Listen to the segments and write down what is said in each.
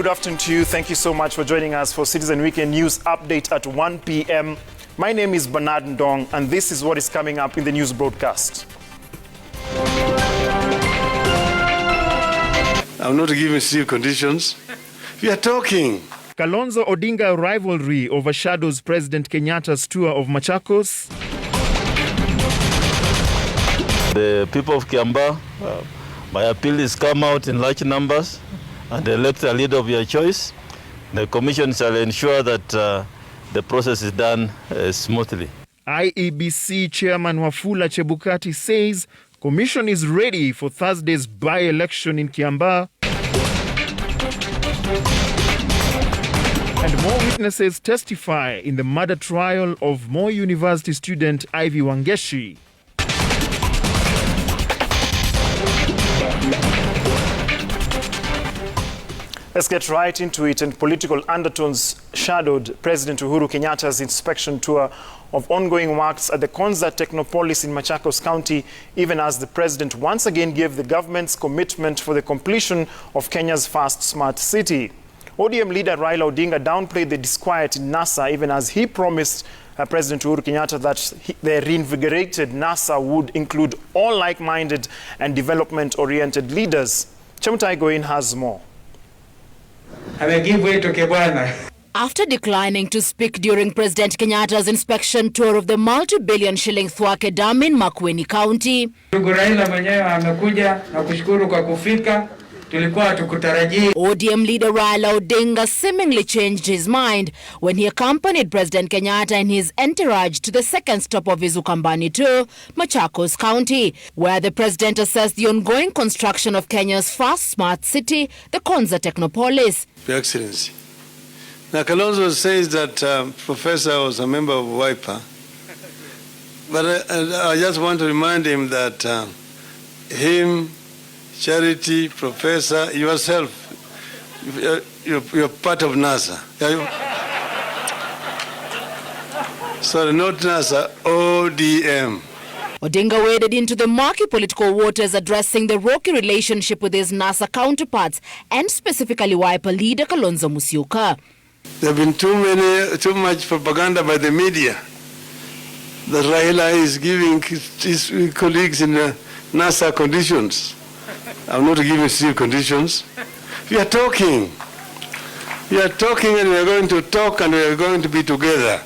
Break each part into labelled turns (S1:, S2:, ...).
S1: afternoon to you. Thank you so much for joining us for Citizen Weekend News Update at 1 p.m. My name is Bernard Ndong, and this is what is coming up in the news broadcast.
S2: I'm not giving still conditions. We are talking.
S1: Kalonzo Odinga rivalry overshadows President Kenyatta's tour of Machakos.
S3: The people of Kiambaa, my appeal is come out in large numbers and elect a leader of your choice. The commission shall ensure that the process is done smoothly.
S1: IEBC Chairman Wafula Chebukati says commission is ready for Thursday's by-election in Kiambaa. And more witnesses testify in the murder trial of Moi University student Ivy Wangeshi. Let's get right into it. And political undertones shadowed President Uhuru Kenyatta's inspection tour of ongoing works at the Konza Technopolis in Machakos County, even as the president once again gave the government's commitment for the completion of Kenya's first smart city. ODM leader Raila Odinga downplayed the disquiet in NASA, even as he promised President Uhuru Kenyatta that the reinvigorated NASA would include all like-minded and development-oriented leaders. Chemutai Goin has more.
S4: After declining to speak during President Kenyatta's inspection tour of the multi-billion shilling Thwake Dam in Makueni County, ODM leader Raila Odinga seemingly changed his mind when he accompanied President Kenyatta and his entourage to the second stop of his Ukambani tour, Machakos County, where the president assessed the ongoing construction of Kenya's first smart city, the Konza Technopolis.
S2: Your Excellency, now Kalonzo says that Professor was a member of WIPA, but I just want to remind him that him, Charity, Professor, yourself, you're part of NASA. Sorry, not NASA, ODM.
S4: Odinga waded into the murky political waters, addressing the rocky relationship with his NASA counterparts and specifically WIPA leader Kalonzo Musyoka.
S2: There have been too much propaganda by the media that Raila is giving his colleagues in NASA conditions. I'm not giving still conditions. We are talking. We are talking, and we are going to talk, and we are going to be together.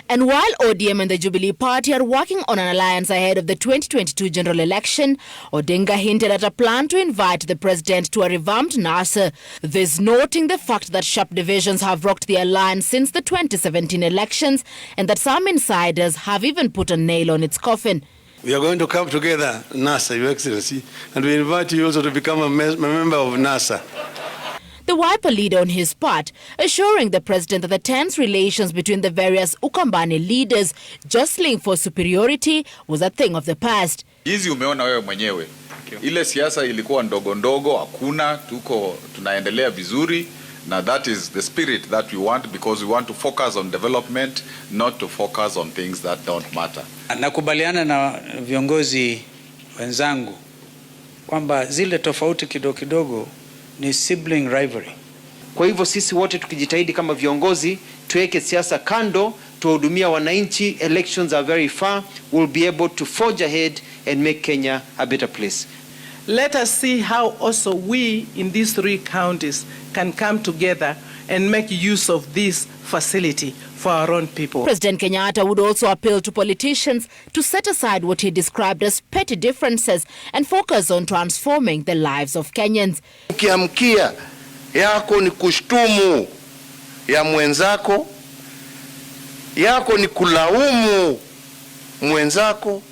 S4: And while ODM and the Jubilee Party are working on an alliance ahead of the 2022 general election, Odinga hinted at a plan to invite the president to a revamped NASA, this noting the fact that sharp divisions have rocked the alliance since the 2017 elections and that some insiders have even put a nail on its coffin.
S2: We are going to come together, NASA, Your Excellency, and we invite you also to become a member of NASA.
S4: The WIPA leader on his part assuring the president that the tense relations between the various Ukambani leaders jostling for superiority was a thing of the past.
S5: Hizi umeona wewe mwenyewe. Ile siasa ilikuwa ndogo ndogo, hakuna, tunaendelea vizuri, na that is the spirit that we want, because we want to focus on development, not to focus on things that don't matter.
S6: Nakubaliana na viongozi wenzangu kwamba zile tofauti kidogo ni sibling rivalry.
S7: Kwa hivyo sisi wote tukijitahidi kama viongozi tuweke siasa kando, tuhudumia wananchi. Elections are very far. We'll be able to forge ahead and make Kenya a better place.
S8: Let us see how also we in these three counties can come together and make use of this facility for our own people.
S4: President Kenyatta would also appeal to politicians to set aside what he described as petty differences and focus on transforming the lives of Kenyans.
S9: Ukiamkia yako ni kushtumu ya mwenzako, yako ni kulaumu mwenzako,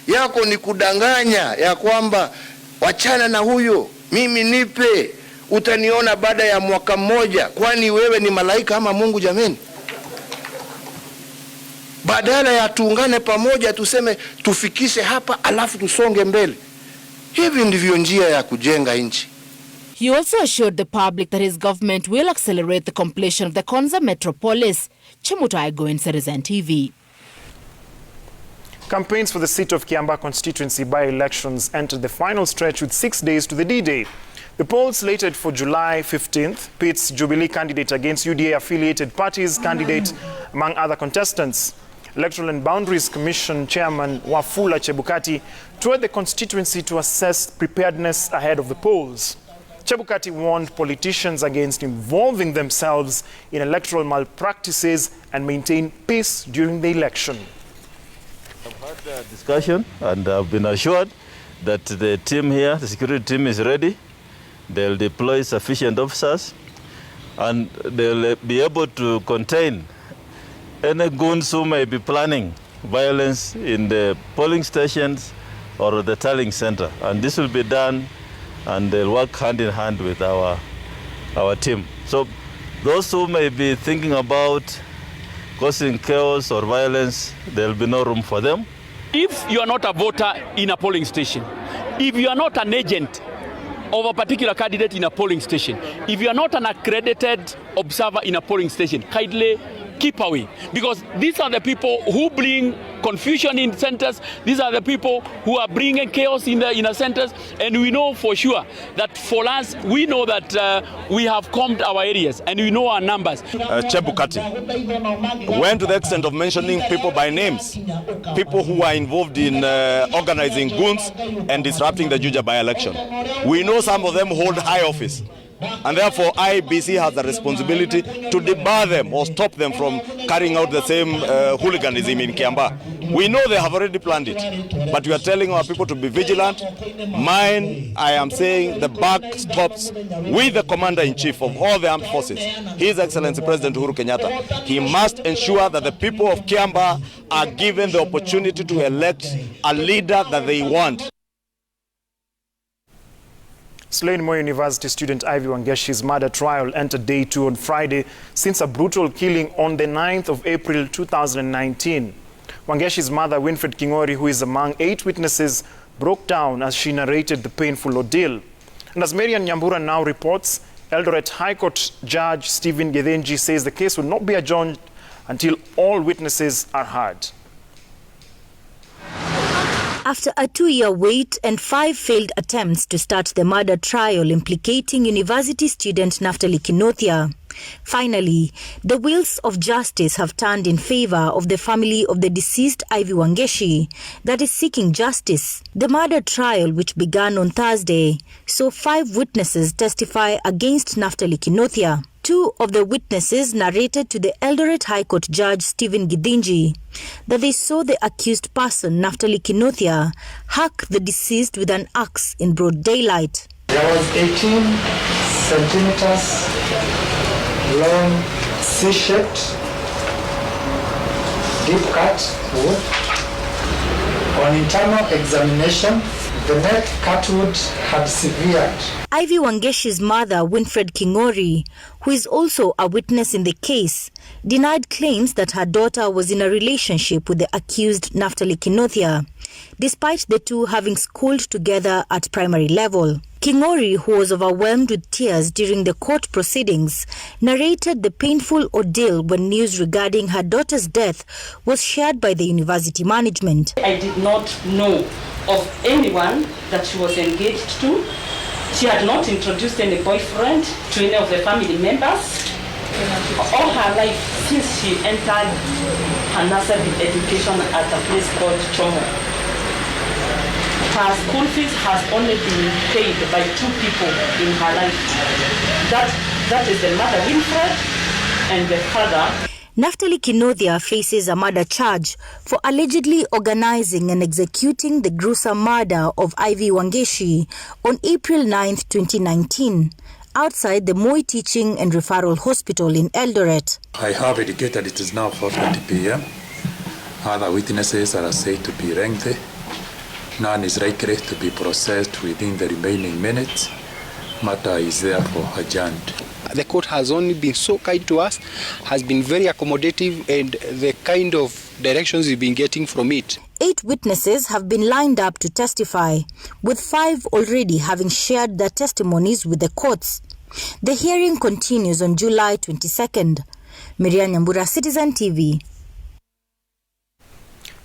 S9: yako ni kudanganya ya kwamba wachana na huyo, mimi nipe, utaniona baada ya mwaka mmoja. Kwani wewe ni malaika ama Mungu jameni? Badala ya tuungane pamoja tuseme tufikishe hapa alafu tusonge mbele. Hivi ndivyo njia ya kujenga nchi.
S4: He also assured the public that his government will accelerate the completion of the Konza Metropolis. Chemutai Goin, Citizen TV.
S1: Campaigns for the seat of Kiambaa constituency by-elections entered the final stretch with 6 days to the D-Day. The poll slated for July 15th pits Jubilee candidate against UDA-affiliated parties candidate, among other contestants. Electoral and Boundaries Commission Chairman Wafula Chebukati toured the constituency to assess preparedness ahead of the polls. Chebukati warned politicians against involving themselves in electoral malpractices and maintain peace during the election.
S3: I've had a discussion and I've been assured that the team here, the security team, is ready. They'll deploy sufficient officers and they'll be able to contain any goons who may be planning violence in the polling stations or the tallying center. And this will be done and they'll work hand in hand with our team. So those who may be thinking about causing chaos or violence, there'll be no room for them.
S10: If you are not a voter in a polling station, if you are not an agent of a particular candidate in a polling station, if you are not an accredited observer in a polling station, kindly keep away, because these are the people who bring confusion in centers. These are the people who are bringing chaos in the centers, and we know for sure that for us, we know that we have combed our areas and we know our numbers.
S11: Chebukati went to the extent of mentioning people by names, people who are involved in organizing goons and disrupting the Juja by-election. We know some of them hold high office, and therefore IEBC has a responsibility to debar them or stop them from carrying out the same hooliganism in Kiambaa. We know they have already planned it, but we are telling our people to be vigilant. Mine, I am saying, the buck stops with the Commander-in-Chief of all the armed forces, His Excellency President Uhuru Kenyatta. He must ensure that the people of Kiambaa are given the opportunity to elect a leader that they want.
S1: Slain Moi University student Ivy Wangeshi's murder trial entered day 2 on Friday since a brutal killing on the 9th of April 2019. Wangeshi's mother, Winfred Kingori, who is among 8 witnesses, broke down as she narrated the painful ordeal. And as Marian Nyambura now reports, Eldoret High Court Judge Stephen Githinji says the case will not be adjourned until all witnesses are heard.
S12: After a 2-year wait and 5 failed attempts to start the murder trial implicating university student Naftali Kinothia, finally, the wheels of justice have turned in favor of the family of the deceased Ivy Wangeshi that is seeking justice. The murder trial, which began on Thursday, saw 5 witnesses testify against Naftali Kinothia. 2 of the witnesses narrated to the Eldoret High Court Judge Stephen Githinji that they saw the accused person, Naftali Kinothia, hack the deceased with an axe in broad daylight.
S13: There was 18 centimeters long C-shaped deep cut wood. On internal examination, the neck cut wood had severed.
S12: Ivy Wangeshi's mother, Winfred Kingori, who is also a witness in the case, denied claims that her daughter was in a relationship with the accused Naftali Kinothia, despite the two having schooled together at primary level. Kingori, who was overwhelmed with tears during the court proceedings, narrated the painful ordeal when news regarding her daughter's death was shared by the university management.
S14: I did not know of anyone that she was engaged to. She had not introduced any boyfriend to any of the family members. All her life, since she entered her nursery education at a place called Chomo, her school fees has only been paid by 2 people in her life. That is the mother, Winfred, and the father.
S12: Naftali Kinothia faces a murder charge for allegedly organizing and executing the gruesome murder of Ivy Wangeshi on April 9, 2019, outside the Moi Teaching and Referral Hospital in Eldoret.
S15: I have indicated it is now 4:20 p.m. Other witnesses are said to be lengthy. None is likely to be processed within the remaining minutes. Matter is therefore adjourned.
S16: The court has only been so kind to us, has been very accommodative, and the kind of directions we've been getting from it.
S12: 8 witnesses have been lined up to testify, with 5 already having shared their testimonies with the courts. The hearing continues on July 22nd. Marian Nyambura, Citizen TV.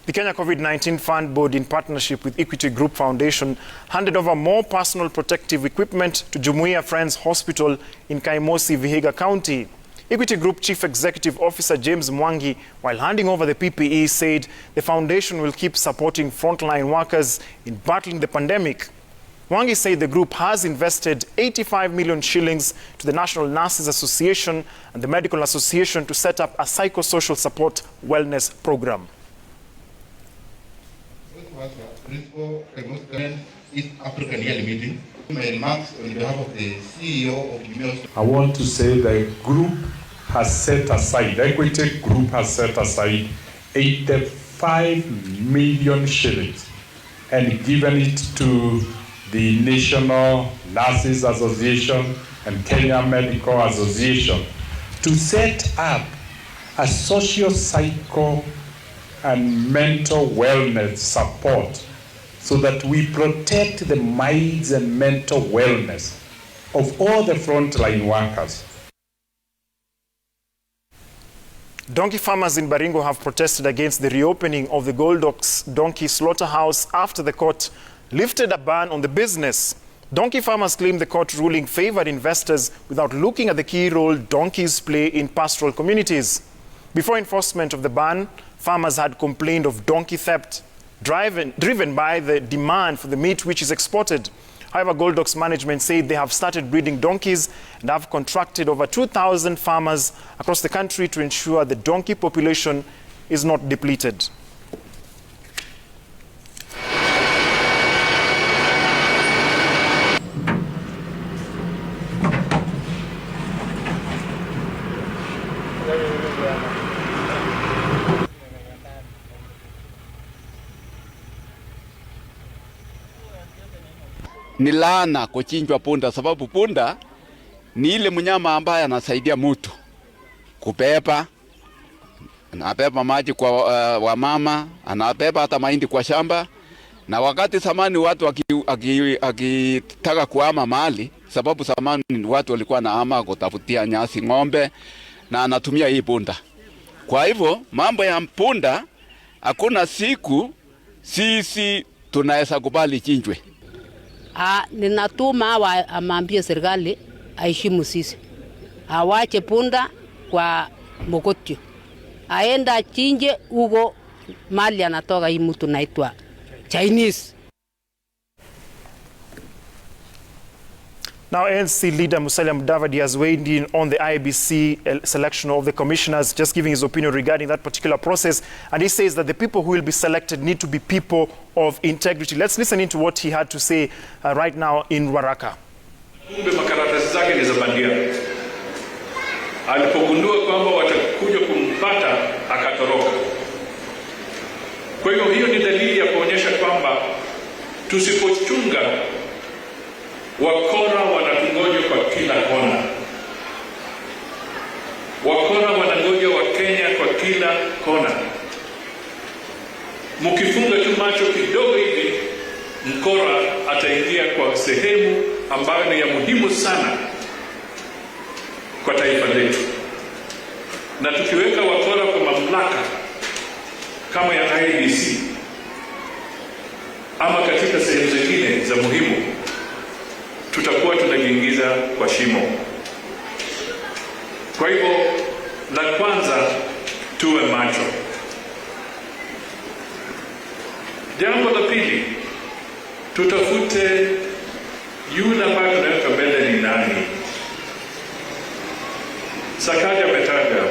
S1: The Kenya COVID-19 Fund Board, in partnership with Equity Group Foundation, handed over more personal protective equipment to Jumuia Friends Hospital in Kaimosi, Vihiga County. Equity Group Chief Executive Officer James Mwangi, while handing over the PPE, said the foundation will keep supporting frontline workers in battling the pandemic. Mwangi said the group has invested 85 million shillings to the National Nurses Association and the Medical Association to set up a psychosocial support wellness program.
S17: Principal East African Yearly Meeting. My remarks on behalf of the CEO of Jumuia.
S18: I want to say the group has set aside, the Equity Group has set aside 85 million shillings and given it to the National Nurses Association and Kenya Medical Association to set up a socio-psycho and mental wellness support so that we protect the minds and mental wellness of all the frontline workers.
S1: Donkey farmers in Baringo have protested against the reopening of the Goldocks donkey slaughterhouse after the court lifted a ban on the business. Donkey farmers claim the court ruling favored investors without looking at the key role donkeys play in pastoral communities. Before enforcement of the ban, farmers had complained of donkey theft, driven by the demand for the meat which is exported. However, Goldocks management said they have started breeding donkeys and have contracted over 2,000 farmers across the country to ensure the donkey population is not depleted.
S19: Ni laana kuchinjwa punda, sababu punda ni ile mnyama ambaye anasaidia mtu kubeba, anabeba maji kwa wamama, anabeba hata mahindi kwa shamba. Na wakati zamani watu akitaka kuhama mahali, sababu zamani watu walikuwa nahama kutafutia nyasi ng'ombe, na anatumia hii punda. Kwa hivyo mambo ya punda hakuna siku sisi tunaweza kubali chinjwe.
S20: Ninatuma amambie serikali aheshimu sisi, awache punda kwa Mogotio, aenda chinje huko mali anatoka hii mtu naitwa Chinese.
S1: Now, ANC leader Musalia Mudavadi has weighed in on the IEBC selection of the commissioners, just giving his opinion regarding that particular process. And he says that the people who will be selected need to be people of integrity. Let's listen into what he had to say right now in Ruaraka.
S21: Kumbe makaratasi zake ni za bandia. Alipogundua kwamba watakuja kumpata akatoroka. Kwa hiyo ni dalili ya kuonyesha kwamba tusipochunga wakora wanatungoja kwa kila kona. Wakora wanangoja wa Kenya kwa kila kona. Mkifunga tu macho kidogo hivi, mkora ataingia kwa sehemu ambayo ni ya muhimu sana kwa taifa letu. Na tukiweka wakora kwa mamlaka kama ya IEBC ama katika sehemu zingine za muhimu, tutakuwa tunajiingiza kwa shimo. Kwa hivyo, la kwanza tuwe macho. Jambo la pili, tutafute yule ambaye tunaweka mbele ni nani. Sakaja ametaja,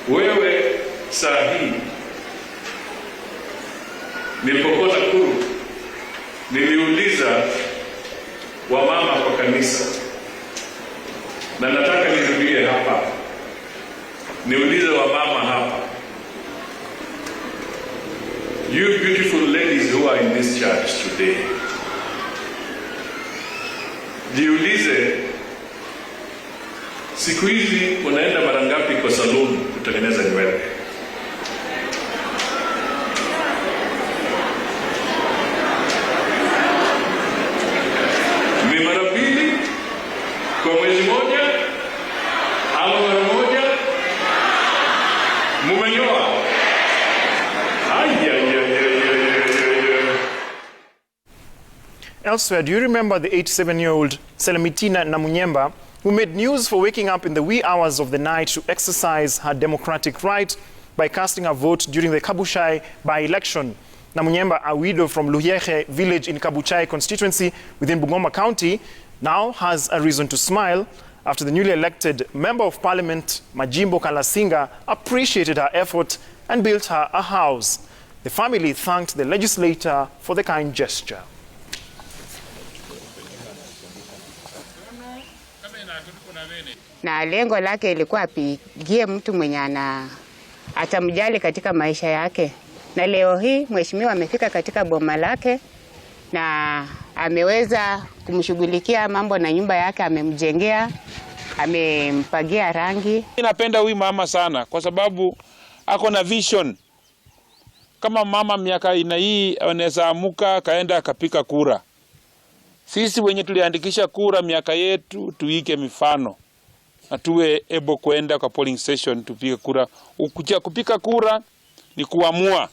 S21: wewe saa hii nilipokuwa Nakuru niliuliza wamama kwa kanisa, na nataka nirudie hapa, niulize wamama hapa, you beautiful ladies who are in this church today, jiulize, siku hizi unaenda mara ngapi kwa salon kutengeneza nywele? Ni mara mbili kwa mwezi moja ama mara moja? Mumenyoa?
S1: Elsewhere, do you remember the 87-year-old Selemitina Namunyemba, who made news for waking up in the wee hours of the night to exercise her democratic right by casting a vote during the Kabuchai by-election? Namunyemba, a widow from Luhyehe village in Kabuchai constituency within Bungoma County, now has a reason to smile after the newly elected Member of Parliament, Majimbo Kalasinga, appreciated her effort and built her a house. The family thanked the legislator for the kind gesture.
S2: Na lengo lake ilikuwa apigie mtu mwenye atamjali katika maisha yake. Na leo hii mheshimiwa amefika katika boma lake na ameweza kumshughulikia mambo na nyumba yake, amemjengea, amempagia rangi.
S22: Napenda huyu mama sana kwa sababu ako na vision. Kama mama miaka ina hii anaweza amuka kaenda akapika kura. Sisi wenye tuliandikisha kura miaka yetu tuige mifano. Na tuwe able kuenda kwa polling station tupige kura. Ukuja kupika kura ni kuamua.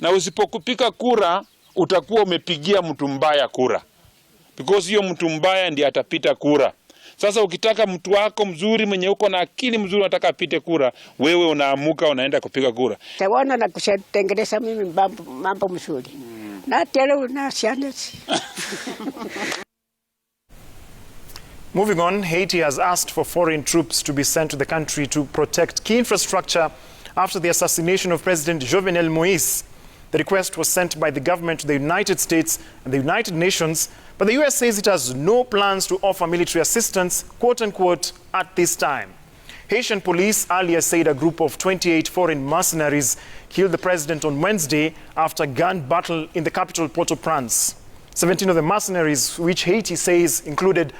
S22: Na usipokupika kura utakuwa umepigia mtu mbaya kura. Because hiyo mtu mbaya ndiye atapita kura. Sasa ukitaka mtu wako mzuri mwenye uko na akili mzuri unataka apite kura, wewe unaamuka unaenda kupiga kura.
S23: Tawana na kutengeneza mimi mambo mzuri. Na tele unasianesi.
S1: Moving on, Haiti has asked for foreign troops to be sent to the country to protect key infrastructure after the assassination of President Jovenel Moïse. The request was sent by the government to the United States and the United Nations, but the US says it has no plans to offer military assistance, quote-unquote, at this time. Haitian police earlier said a group of 28 foreign mercenaries killed the president on Wednesday after a gun battle in the capital Port-au-Prince. 17 of the mercenaries, which Haiti says included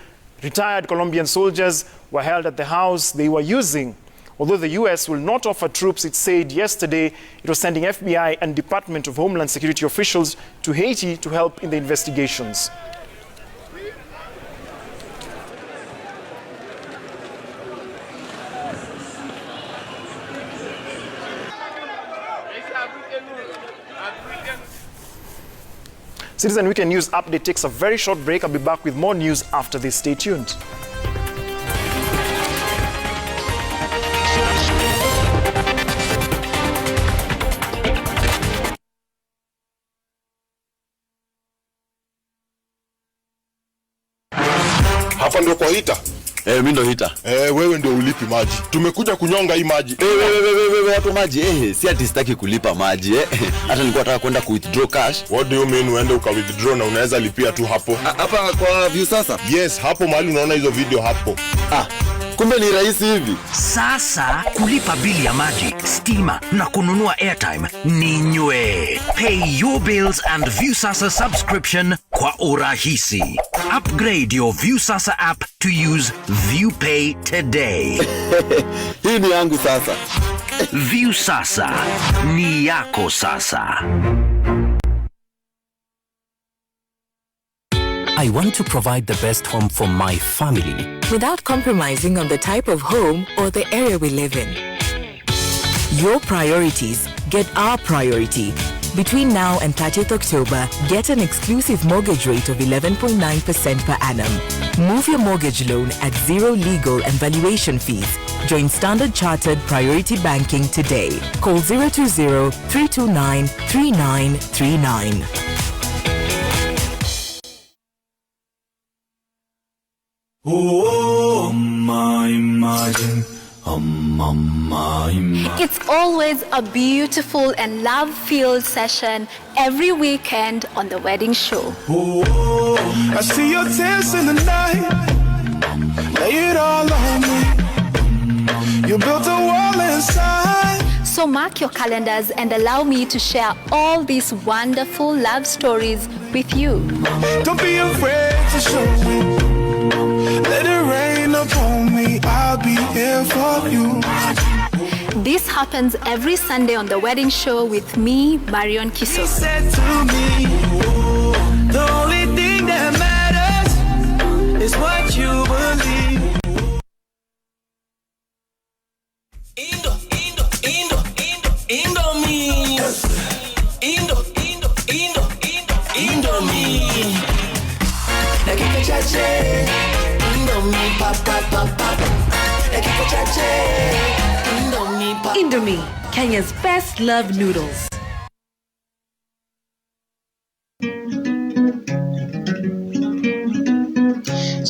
S1: retired Colombian soldiers, were held at the house they were using. Although the US will not offer troops, it said yesterday it was sending FBI and Department of Homeland Security officials to Haiti to help in the investigations. Citizen Weekend News Update takes a very short break. I'll be back with more news after this. Stay tuned.
S24: Hapa ndio kwa hita. Mimi ndo hita. Wewe ndio ulipi maji. Tumekuja kunyonga hii maji.
S25: Wewe watu maji si ati sitaki kulipa maji Hata nilikuwa nataka kwenda ku withdraw cash.
S24: What do you mean uende uka withdraw na unaweza lipia tu hapo?
S25: Hapa kwa view sasa?
S24: Yes, hapo mahali unaona hizo video hapo.
S25: Kumbe ni rahisi hivi.
S26: Sasa kulipa bili ya maji, stima na kununua airtime ni nywe. Pay your bills and Viusasa subscription kwa urahisi. Upgrade your Viusasa app to use ViewPay today.
S25: Hii ni yangu sasa.
S26: Viusasa ni yako sasa.
S27: I want to provide the best home for my family
S28: without compromising on the type of home or the area we live in. Your priorities get our priority. Between now and 30th October, get an exclusive mortgage rate of 11.9% per annum. Move your mortgage loan at zero legal and valuation fees. Join Standard Chartered Priority Banking today. Call 020-329-3939.
S26: Oh, my imagine.
S29: It's always a beautiful and love-filled session every weekend on The Wedding Show.
S30: I see your tears in the night, lay it all on me. You built a wall inside.
S29: So mark your calendars and allow me to share all these wonderful love stories with you.
S30: Don't be afraid to show me. Let it rain upon me, I'll be here for you.
S29: This happens every Sunday on The Wedding Show with me, Marion Kiso.
S30: He said to me, the only thing that matters is what you believe.
S3: chache. Indomie pap. Dakika chache. Indomie pap.
S28: Indomie, Kenya's best loved noodles.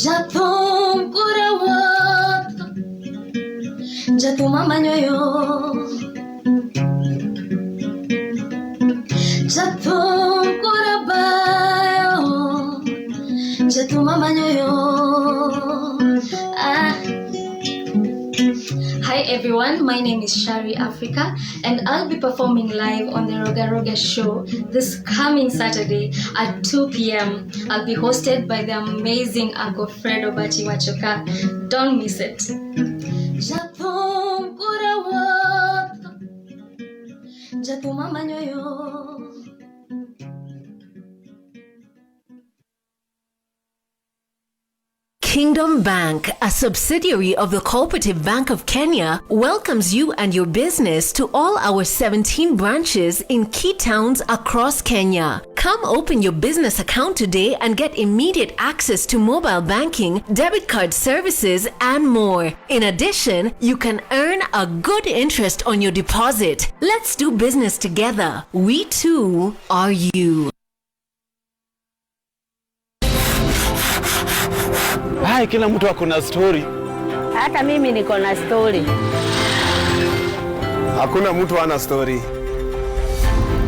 S4: Japon kurawa Jatu mama nyoyo Japon kurabayo Jatu mama nyoyo
S29: Hi everyone, my name is Shari Africa and I'll be performing live on the Roga Roga show this coming Saturday at 2 p.m. I'll be hosted by the amazing Uncle Fredo Bachi Wachoka. Don't miss it.
S4: Japon kurawa Jatu mama nyoyo.
S28: Kingdom Bank, a subsidiary of the Cooperative Bank of Kenya, welcomes you and your business to all our 17 branches in key towns across Kenya. Come open your business account today and get immediate access to mobile banking, debit card services, and more. In addition, you can earn a good interest on your deposit. Let's do business together. We too are you.
S5: Hai, kila mtu akona story.
S20: Hata mimi niko na story.
S5: Hakuna mtu ana story.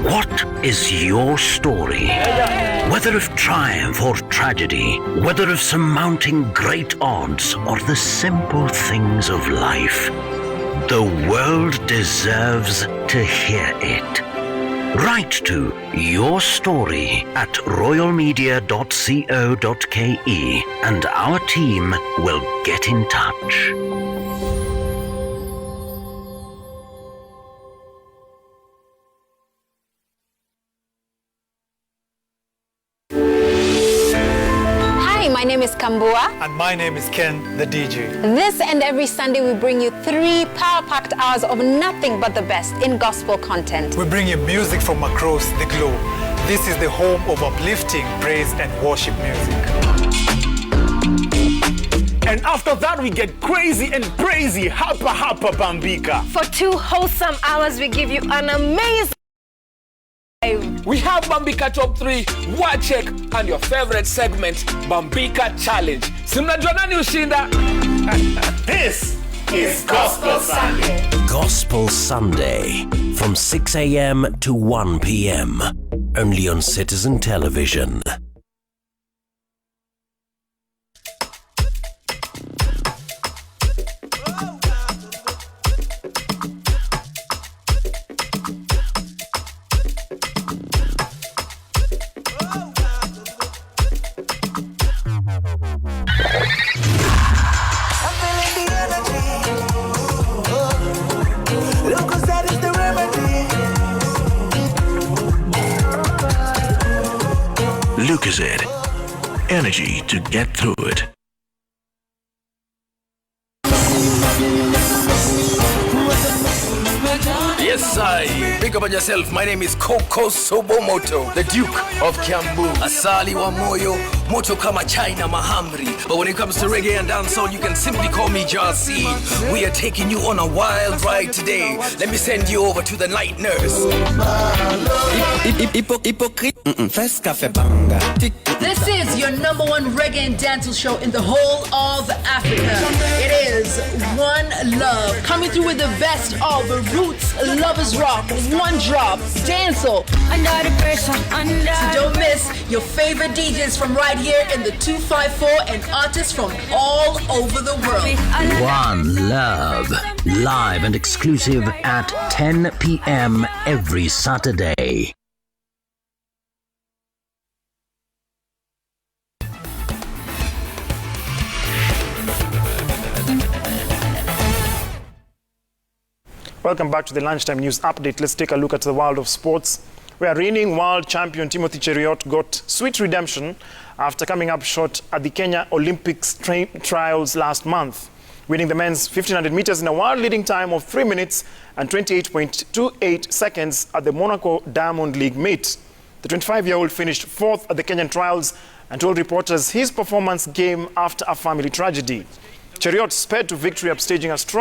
S26: What is your story? Whether of triumph or tragedy, whether of surmounting great odds or the simple things of life, the world deserves to hear it. Write to Your Story at royalmedia.co.ke and our team will get in touch.
S6: Hi, my name is Kambua.
S7: And my name is Ken, the DJ.
S6: This and every Sunday we bring you 3 power-packed hours of nothing but the best in gospel content.
S7: We bring you music from across the globe. This is the home of uplifting praise and worship music.
S8: And after that, we get crazy and crazy, hapa bambika.
S9: For 2 wholesome hours, we give you an amazing.
S10: We have Bambika Top 3, Wachek, and your favorite segment, Bambika Challenge. Simnajua nani ushinda?
S8: This is Gospel Sunday.
S26: Gospel Sunday from 6 a.m. to 1 p.m. Only on Citizen Television. Lucozade, energy to get through it.
S10: Yes, I. Pick up on yourself. My name is Koko Sobomoto, the Duke of Kiambu. Asali wa moyo, moto kama China mahamri. But when it comes to reggae and dancehall, you can simply call me Jazzy. We are taking you on a wild ride today. Let me send you over to the night nurse.
S11: First cafe banga.
S13: This is your #1 reggae and dancehall show in the whole of Africa. It is One Love, coming through with the best of the roots, lovers rock, one drop, dancehall.
S4: Under the pressure,
S13: So don't miss your favorite DJs from right here in the 254 and artists from all over the world.
S26: One Love, live and exclusive at 10 p.m. every Saturday.
S1: Welcome back to the Lunchtime News Update. Let's take a look at the world of sports, where reigning world champion Timothy Cheruiyot got sweet redemption after coming up short at the Kenya Olympics trials last month, winning the men's 1500 meters in a world-leading time of 3 minutes and 28.28 seconds at the Monaco Diamond League meet. The 25-year-old finished 4th at the Kenyan trials and told reporters his performance came after a family tragedy. Cheriot sped to victory, upstaging a strong